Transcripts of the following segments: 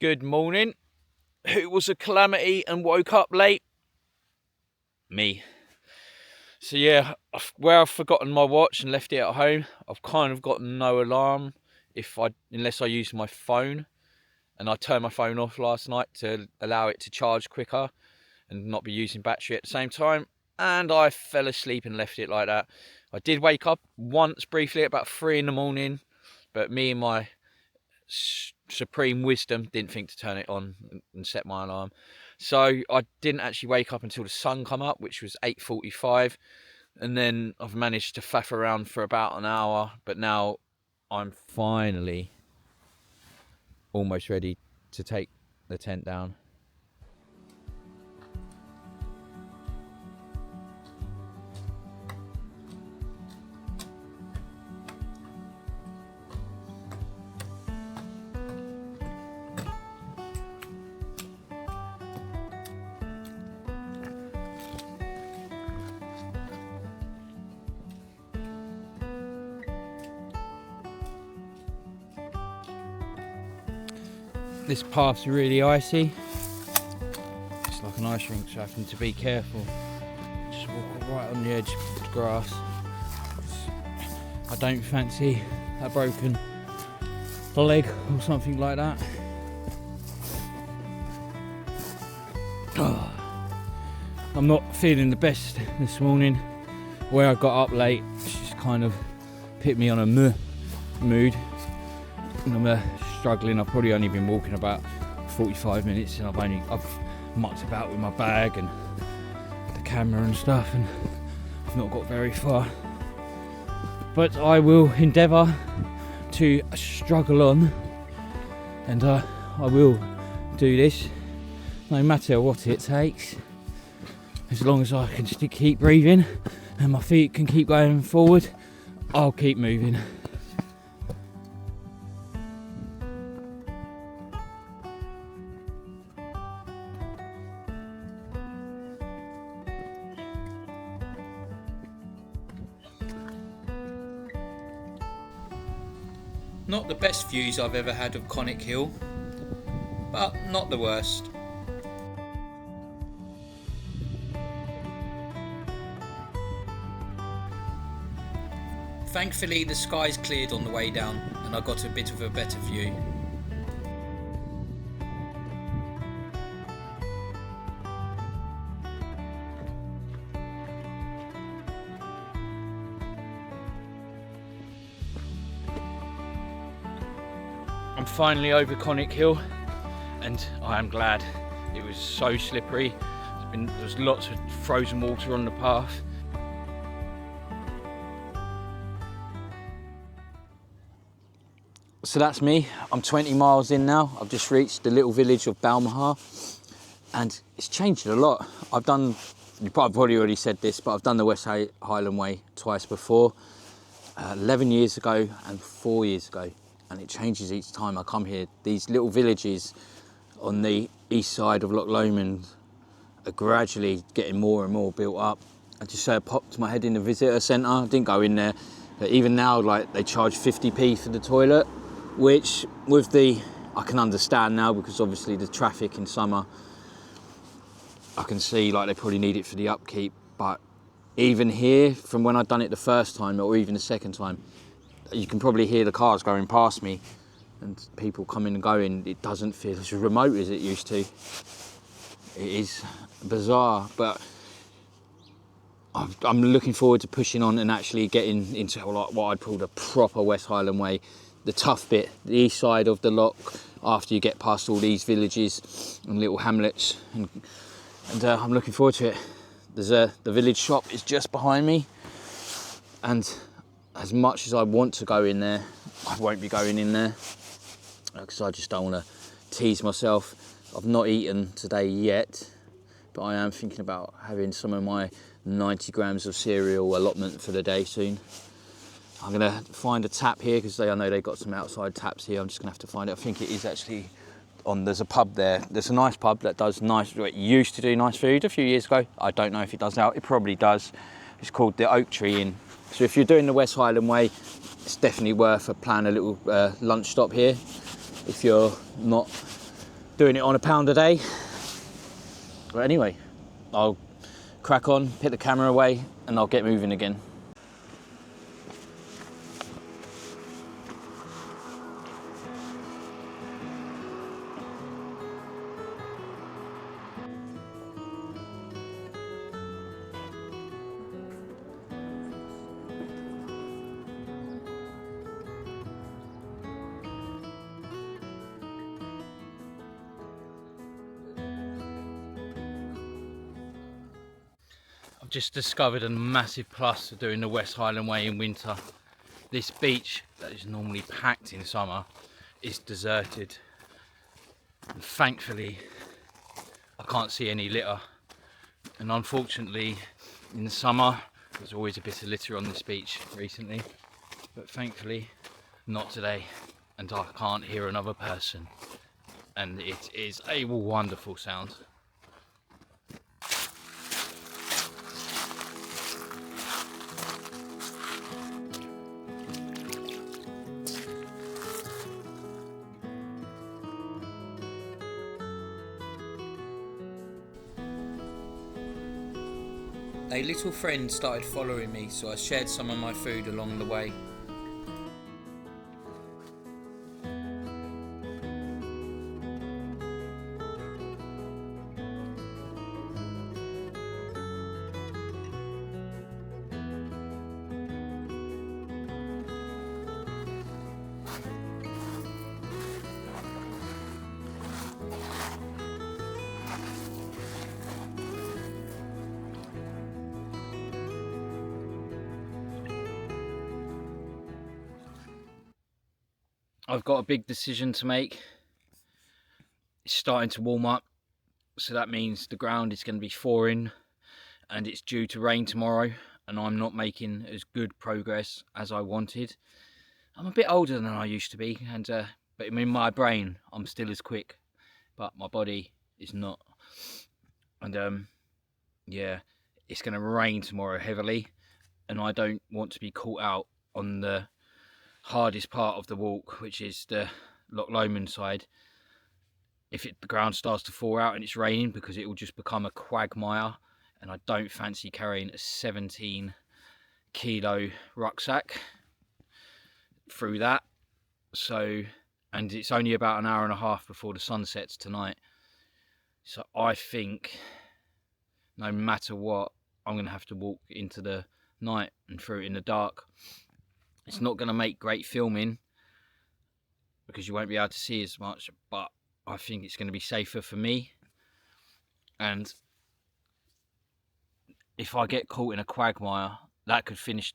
Good morning. Who was a calamity and woke up late? Me. So yeah, where I've forgotten my watch and left it at home, I've kind of got no alarm unless I use my phone, and I turned my phone off last night to allow it to charge quicker and not be using battery at the same time, and I fell asleep and left it like that. I did wake up once briefly at about 3 in the morning, but me and my supreme wisdom didn't think to turn it on and set my alarm, so I didn't actually wake up until the sun come up, which was 8:45, and then I've managed to faff around for about an hour, but now I'm finally almost ready to take the tent down. This path's really icy. It's like an ice rink, so I have to be careful. Just walk right on the edge of the grass. I don't fancy a broken leg or something like that. I'm not feeling the best this morning. Where I got up late, it's just kind of put me on a mood. And I'm struggling. I've probably only been walking about 45 minutes, and I've mucked about with my bag and the camera and stuff, and I've not got very far. But I will endeavour to struggle on, and I will do this no matter what it takes, as long as I can keep breathing and my feet can keep going forward. I'll keep moving. Not the best views I've ever had of Conic Hill, but not the worst. Thankfully the skies cleared on the way down and I got a bit of a better view. I'm finally over Conic Hill, and I am glad. It was so slippery. There's lots of frozen water on the path. So that's me. I'm 20 miles in now. I've just reached the little village of Balmaha, and it's changed a lot. I've probably already said this, but I've done the West Highland Way twice before, 11 years ago and 4 years ago. And it changes each time I come here. These little villages on the east side of Loch Lomond are gradually getting more and more built up. I just popped my head in the visitor centre. I didn't go in there, but even now, like, they charge 50p for the toilet, which I can understand now, because obviously the traffic in summer, I can see like they probably need it for the upkeep. But even here, from when I'd done it the first time or even the second time, you can probably hear the cars going past me and people coming and going. It doesn't feel as remote as it used to. It is bizarre, but I'm looking forward to pushing on and actually getting into what I'd call the proper West Highland Way, the tough bit, the east side of the loch, after you get past all these villages and little hamlets, and I'm looking forward to it. The village shop is just behind me, and as much as I want to go in there, I won't be going in there because I just don't want to tease myself. I've not eaten today yet, but I am thinking about having some of my 90 grams of cereal allotment for the day soon. I'm going to find a tap here because I know they've got some outside taps here. I'm just going to have to find it. I think it is actually there's a pub there. There's a nice pub that does it used to do nice food a few years ago. I don't know if it does now. It probably does. It's called the Oak Tree Inn. So if you're doing the West Highland Way, it's definitely worth a little lunch stop here. If you're not doing it on £1 a day. But anyway, I'll crack on, put the camera away, and I'll get moving again. I've just discovered a massive plus of doing the West Highland Way in winter. This beach that is normally packed in summer is deserted. And thankfully, I can't see any litter. And unfortunately, in the summer, there's always a bit of litter on this beach recently. But thankfully, not today. And I can't hear another person. And it is a wonderful sound. A little friend started following me, so I shared some of my food along the way. I've got a big decision to make. It's starting to warm up, so that means the ground is going to be thawing and it's due to rain tomorrow, and I'm not making as good progress as I wanted. I'm a bit older than I used to be, and but in my brain I'm still as quick, but my body is not. And yeah, it's going to rain tomorrow heavily, and I don't want to be caught out on the hardest part of the walk, which is the Loch Lomond side, if the ground starts to thaw out and it's raining, because it will just become a quagmire, and I don't fancy carrying a 17-kilo rucksack through that. So, and it's only about an hour and a half before the sun sets tonight, so I think no matter what, I'm going to have to walk into the night and through it in the dark. It's not going to make great filming because you won't be able to see as much, but I think it's going to be safer for me. And if I get caught in a quagmire, that could finish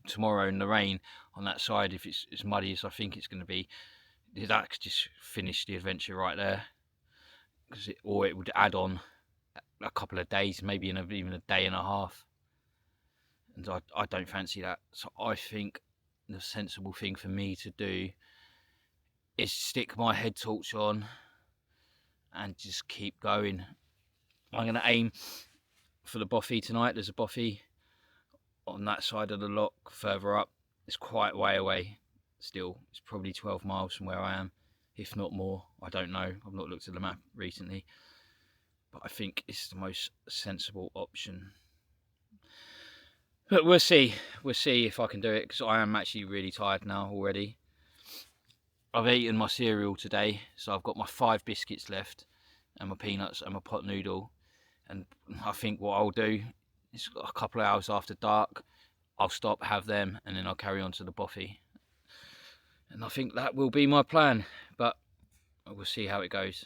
tomorrow in the rain on that side. If it's as muddy as I think it's going to be, that could just finish the adventure right there. Or it would add on a couple of days, maybe even a day and a half. And I don't fancy that. So I think the sensible thing for me to do is stick my head torch on and just keep going. I'm going to aim for the bothy tonight. There's a bothy on that side of the loch further up. It's quite way away still. It's probably 12 miles from where I am, if not more. I don't know. I've not looked at the map recently, but I think it's the most sensible option. But we'll see if I can do it, because I am actually really tired now already. I've eaten my cereal today, so I've got my 5 biscuits left and my peanuts and my pot noodle. And I think what I'll do is a couple of hours after dark, I'll stop, have them, and then I'll carry on to the bothy. And I think that will be my plan, but we'll see how it goes.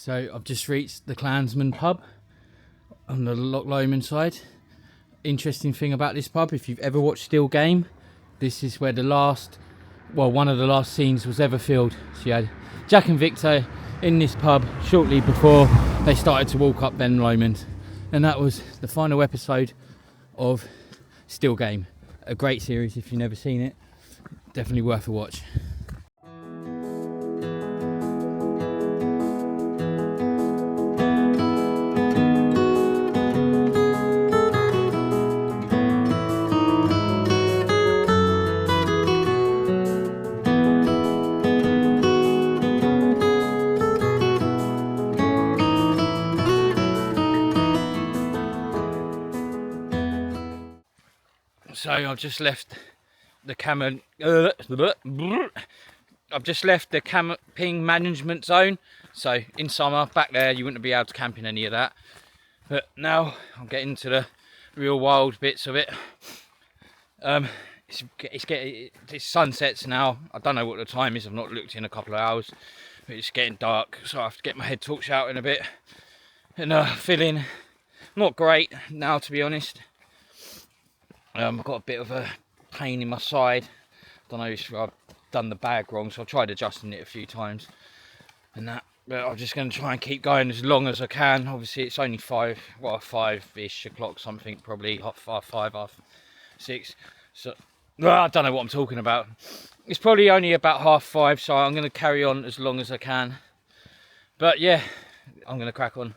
So I've just reached the Clansman pub on the Loch Lomond side. Interesting thing about this pub, if you've ever watched Still Game, this is where one of the last scenes was ever filmed. So you had Jack and Victor in this pub shortly before they started to walk up Ben Lomond. And that was the final episode of Still Game. A great series if you've never seen it. Definitely worth a watch. So I've just left the camping management zone. So in summer, back there, you wouldn't be able to camp in any of that. But now I'm getting to the real wild bits of it. It's sunsets now. I don't know what the time is. I've not looked in a couple of hours. But it's getting dark, so I have to get my head torch out in a bit. And feeling not great now, to be honest. I've got a bit of a pain in my side. Don't know if I've done the bag wrong, so I've tried adjusting it a few times and that. But I'm just going to try and keep going as long as I can. Obviously, it's only 5-ish o'clock, something, probably half 6. So I don't know what I'm talking about. It's probably only about 5:30, so I'm going to carry on as long as I can. But yeah, I'm going to crack on.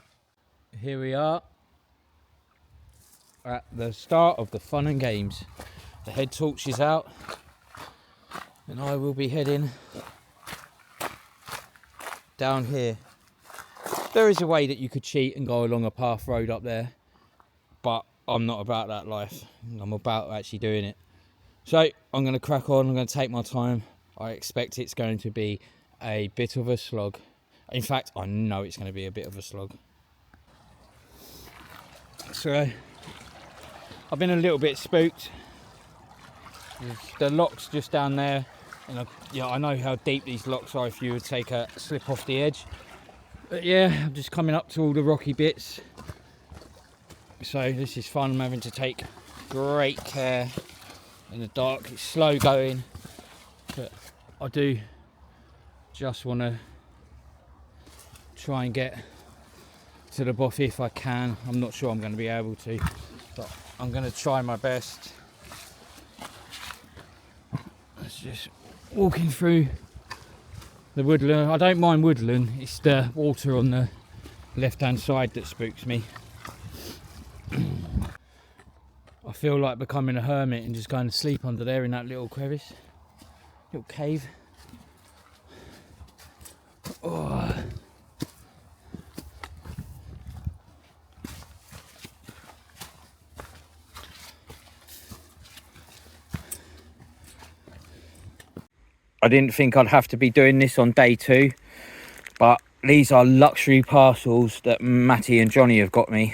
Here we are at the start of the fun and games. The head torch is out and I will be heading down here. There is a way that you could cheat and go along a path road up there, but I'm not about that life. I'm about actually doing it. So I'm going to crack on. I'm going to take my time. I expect it's going to be a bit of a slog. In fact, I know it's going to be a bit of a slog. So I've been a little bit spooked. The lock's just down there, and I know how deep these locks are if you would take a slip off the edge. But yeah, I'm just coming up to all the rocky bits. So this is fun. I'm having to take great care in the dark. It's slow going, but I do just want to try and get to the bottom if I can. I'm not sure I'm going to be able to, but I'm going to try my best. It's just walking through the woodland. I don't mind woodland, it's the water on the left hand side that spooks me. I feel like becoming a hermit and just going to sleep under there in that little crevice, little cave. Oh. I didn't think I'd have to be doing this on day 2, but these are luxury parcels that Matty and Johnny have got me.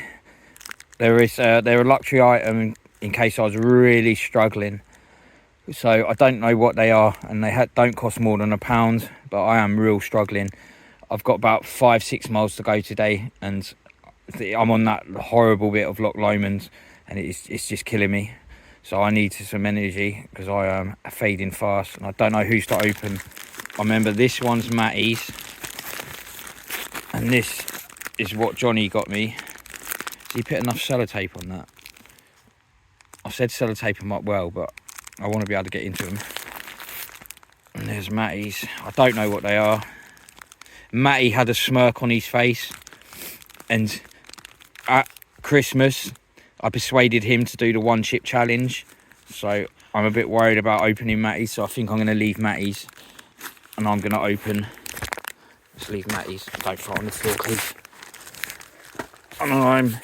They're a luxury item in case I was really struggling. So I don't know what they are, and they don't cost more than £1, but I am real struggling. I've got about 5-6 miles to go today, and I'm on that horrible bit of Loch Lomond, and it's just killing me. So I need some energy because I am fading fast and I don't know who's to open. I remember this one's Matty's and this is what Johnny got me. So he put enough sellotape on that. I said sellotape them up well, but I want to be able to get into them. And there's Matty's. I don't know what they are. Matty had a smirk on his face, and at Christmas I persuaded him to do the 1 chip challenge, so I'm a bit worried about opening Matty's, so I think I'm going to leave Matty's and I'm going to open. Let's leave Matty's. Don't throw it on the floor, please. And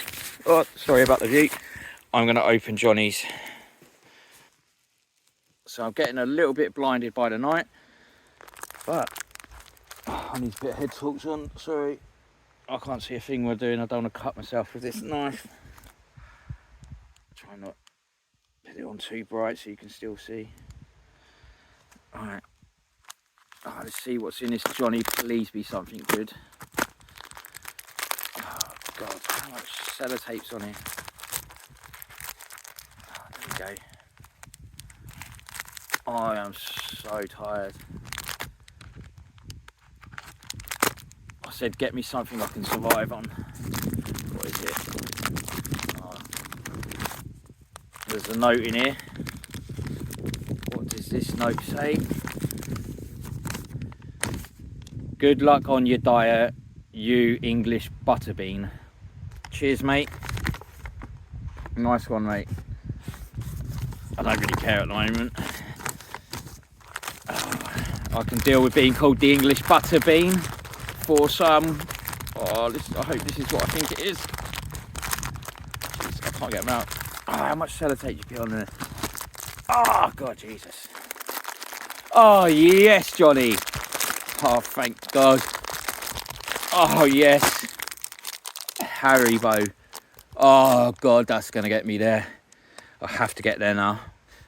sorry about the view. I'm going to open Johnny's. So I'm getting a little bit blinded by the night, but I need a bit of head torch on. Sorry, I can't see a thing we're doing. I don't want to cut myself with this knife. Try not to put it on too bright so you can still see. Alright, let's see what's in this. Johnny, please be something good. God, how much sellotape's on here? Oh, there we go. I am so tired. I said get me something I can survive on. What is it? Oh. There's a note in here. What does this note say? Good luck on your diet, you English butterbean. Cheers, mate. Nice one, mate. I don't really care at the moment. I can deal with being called the English butterbean for some. Oh, I hope this is what I think it is. Jeez, I can't get them out. Oh, how much sellotape you put on there? Oh, God, Jesus. Oh, yes, Johnny. Oh, thank God. Oh, yes. Haribo. Oh, God, that's going to get me there. I have to get there now.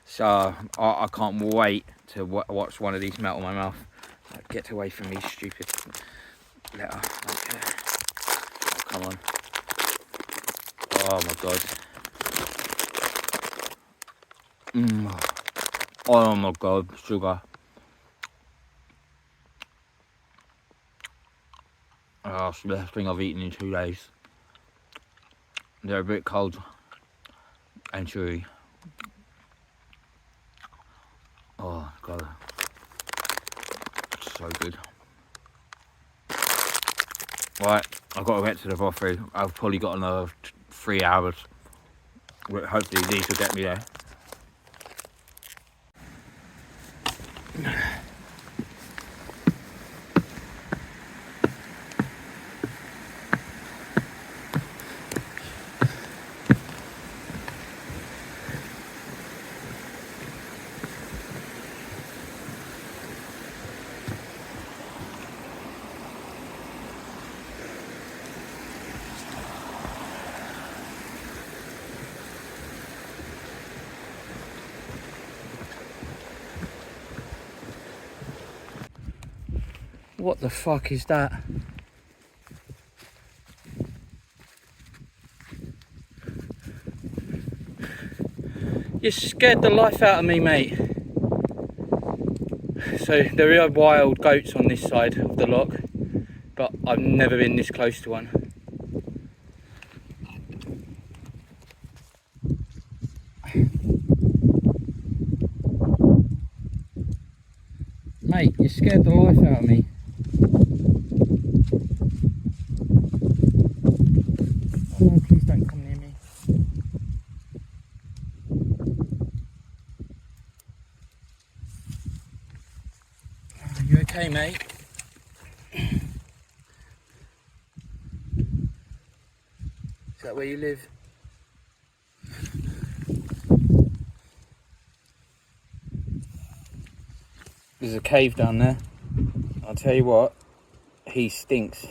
So, I can't wait to watch one of these melt in my mouth. Get away from me, stupid letter. Okay. Oh, come on. Oh, my God. Oh, my God. Sugar. Oh, it's the best thing I've eaten in 2 days. They're a bit cold and chewy. Oh, God. So good. Right, I've got to get to the buffet. I've probably got another 3 hours. Hopefully these will get me there. What the fuck is that? You scared the life out of me, mate. So there are wild goats on this side of the lock, but I've never been this close to one. Mate, you scared the life out of me. Oh no, please don't come near me. Are you okay, mate? Is that where you live? There's a cave down there. I'll tell you what, he stinks.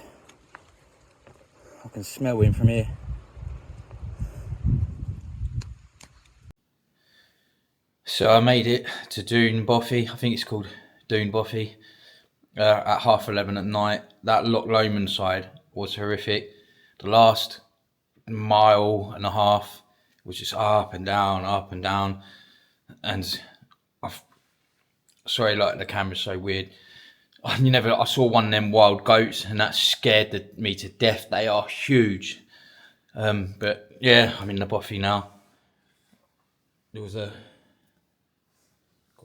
I can smell him from here. So I made it to Dune Boffy. I think it's called Dune Boffy. At 11:30 at night. That Loch Lomond side was horrific. The last mile and a half was just up and down, up and down. And sorry, like the camera's so weird. I saw one of them wild goats and that scared me to death. They are huge. But yeah, I'm in the Boffy now. There was got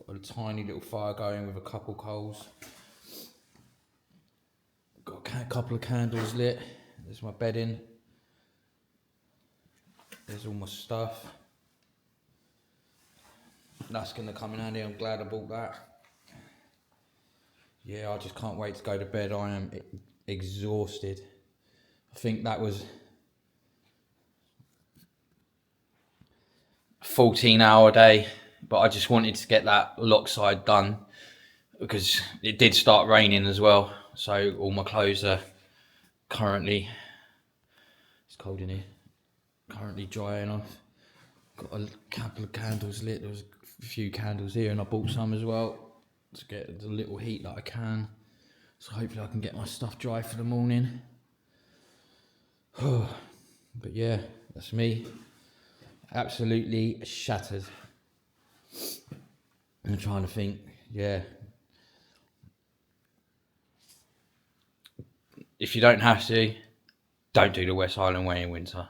a tiny little fire going with a couple coals. Got a couple of candles lit. There's my bedding. There's all my stuff. That's going to come in handy. I'm glad I bought that. Yeah, I just can't wait to go to bed. I am exhausted. I think that was 14-hour day, but I just wanted to get that lock side done because it did start raining as well. So all my clothes are currently, it's cold in here, currently drying off. Got a couple of candles lit. There was a few candles here and I bought some as well to get the little heat that I can. So hopefully I can get my stuff dry for the morning. But yeah, that's me. Absolutely shattered. I'm trying to think, yeah. If you don't have to, don't do the West Highland Way in winter.